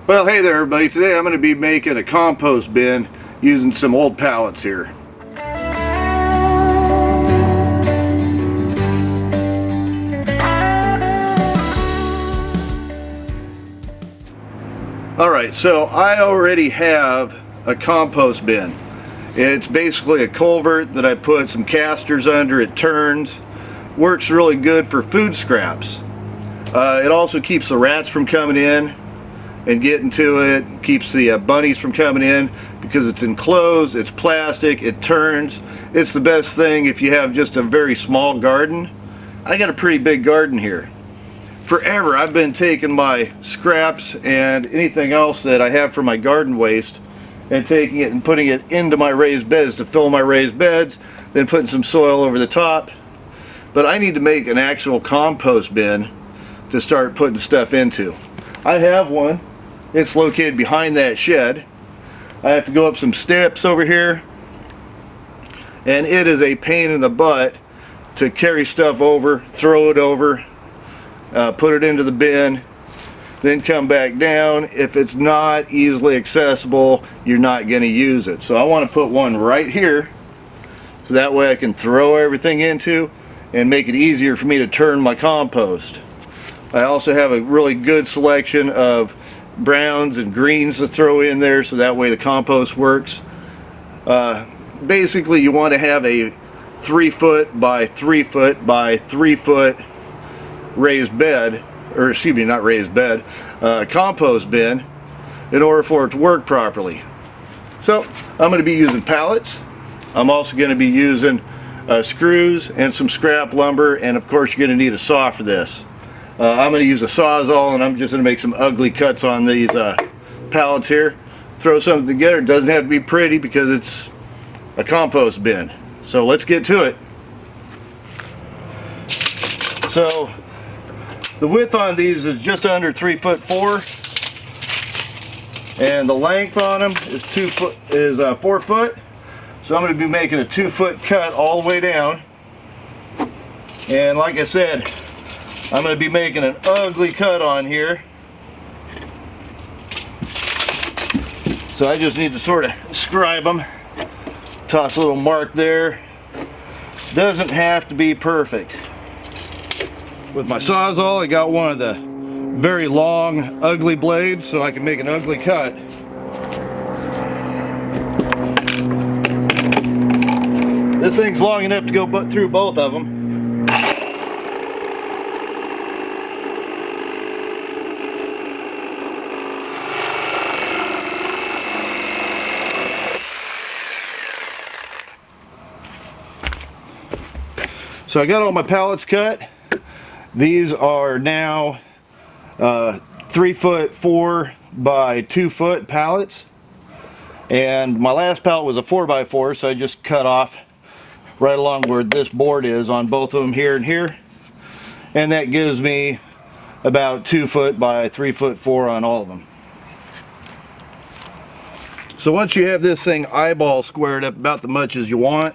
Well, hey there everybody. Today I'm going to be making a compost bin using some old pallets here. Alright, so I already have a compost bin. It's basically a culvert that I put some casters under. It turns. Works really good for food scraps. It also keeps the rats from coming in and getting to it, keeps the bunnies from coming in because it's enclosed, it's plastic, it turns. It's the best thing if you have just a very small garden. I got a pretty big garden here. Forever I've been taking my scraps and anything else that I have for my garden waste and taking it and putting it into my raised beds to fill my raised beds, then putting some soil over the top. But I need to make an actual compost bin to start putting stuff into. I have one. It's located behind that shed. I have to go up some steps over here, and it is a pain in the butt to carry stuff over, throw it over, put it into the bin, then come back down. If it's not easily accessible, you're not going to use it. So I want to put one right here, so that way I can throw everything into and make it easier for me to turn my compost. I also have a really good selection of browns and greens to throw in there, so that way the compost works. Basically you want to have a 3 foot by 3 foot by 3 foot raised bed, or excuse me, not raised bed, compost bin in order for it to work properly. So I'm going to be using pallets. I'm also going to be using screws and some scrap lumber, and of course you're going to need a saw for this. I'm going to use a Sawzall, and I'm just going to make some ugly cuts on these pallets here. Throw something together. It doesn't have to be pretty because it's a compost bin. So let's get to it. So the width on these is just under 3'4", and the length on them is 4 foot. So I'm going to be making a 2 foot cut all the way down. And like I said, I'm going to be making an ugly cut on here. So I just need to sort of scribe them. Toss a little mark there. Doesn't have to be perfect. With my Sawzall, I got one of the very long, ugly blades so I can make an ugly cut. This thing's long enough to go through both of them. So I got all my pallets cut. These are now 3'4" by 2 foot pallets. And my last pallet was a 4x4, so I just cut off right along where this board is on both of them, here and here. And that gives me about 2 foot by 3'4" on all of them. So once you have this thing eyeball squared up about the much as you want,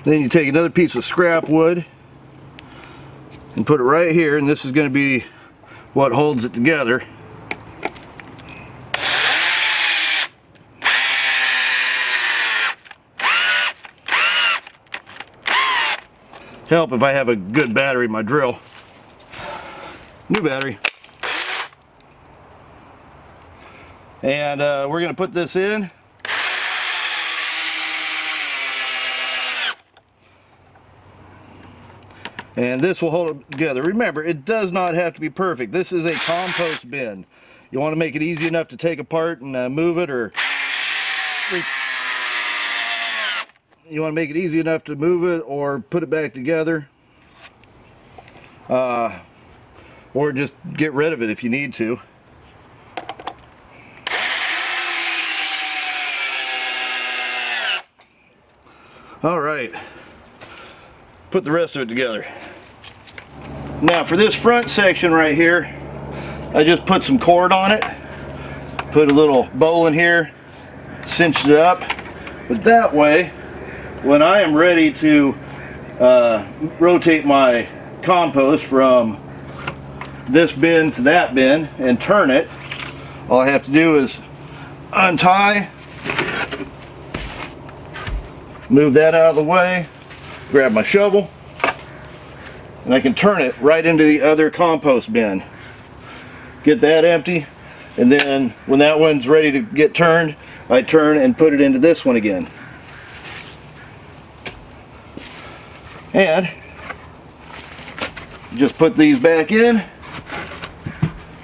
then you take another piece of scrap wood and put it right here, and this is going to be what holds it together. Help if I have a good battery in my drill. New battery. And we're going to put this in. And this will hold it together. Remember, it does not have to be perfect. This is a compost bin. You want to make it easy enough to take apart and move it, or you want to make it easy enough to move it or put it back together, or just get rid of it if you need to. All right, put the rest of it together. Now for this front section right here, I just put some cord on it, put a little bowl in here, cinched it up, but that way when I am ready to rotate my compost from this bin to that bin and turn it, All I have to do is untie, move that out of the way, grab my shovel, and I can turn it right into the other compost bin. Get that empty, and then when that one's ready to get turned, I turn and put it into this one again. And just put these back in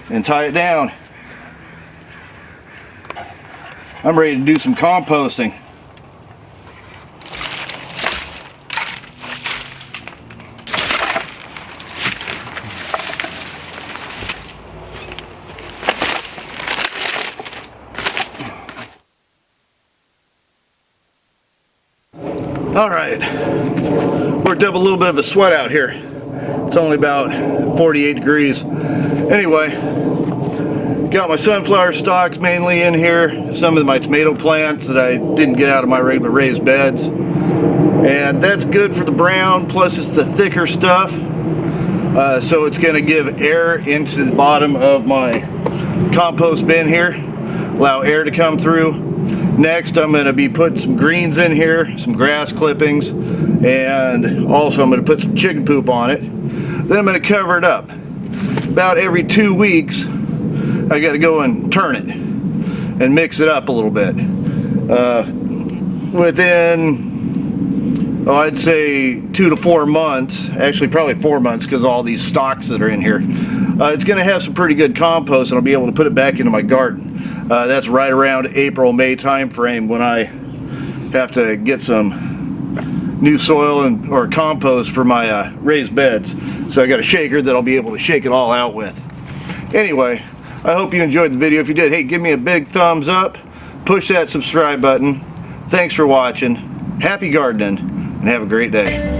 and tie it down. I'm ready to do some composting. All right, worked up a little bit of a sweat out here. It's only about 48 degrees. Anyway, got my sunflower stalks mainly in here, some of my tomato plants that I didn't get out of my regular raised beds. And that's good for the brown, plus it's the thicker stuff. So it's gonna give air into the bottom of my compost bin here, allow air to come through. Next, I'm going to be putting some greens in here, some grass clippings, and also I'm going to put some chicken poop on it. Then I'm going to cover it up. About every 2 weeks, I got to go and turn it and mix it up a little bit. Within, I'd say 2 to 4 months, actually probably 4 months because of all these stalks that are in here, it's going to have some pretty good compost, and I'll be able to put it back into my garden. That's right around April, May time frame when I have to get some new soil or compost for my raised beds. So I got a shaker that I'll be able to shake it all out with. Anyway, I hope you enjoyed the video. If you did, hey, give me a big thumbs up, push that subscribe button. Thanks for watching. Happy gardening, and have a great day.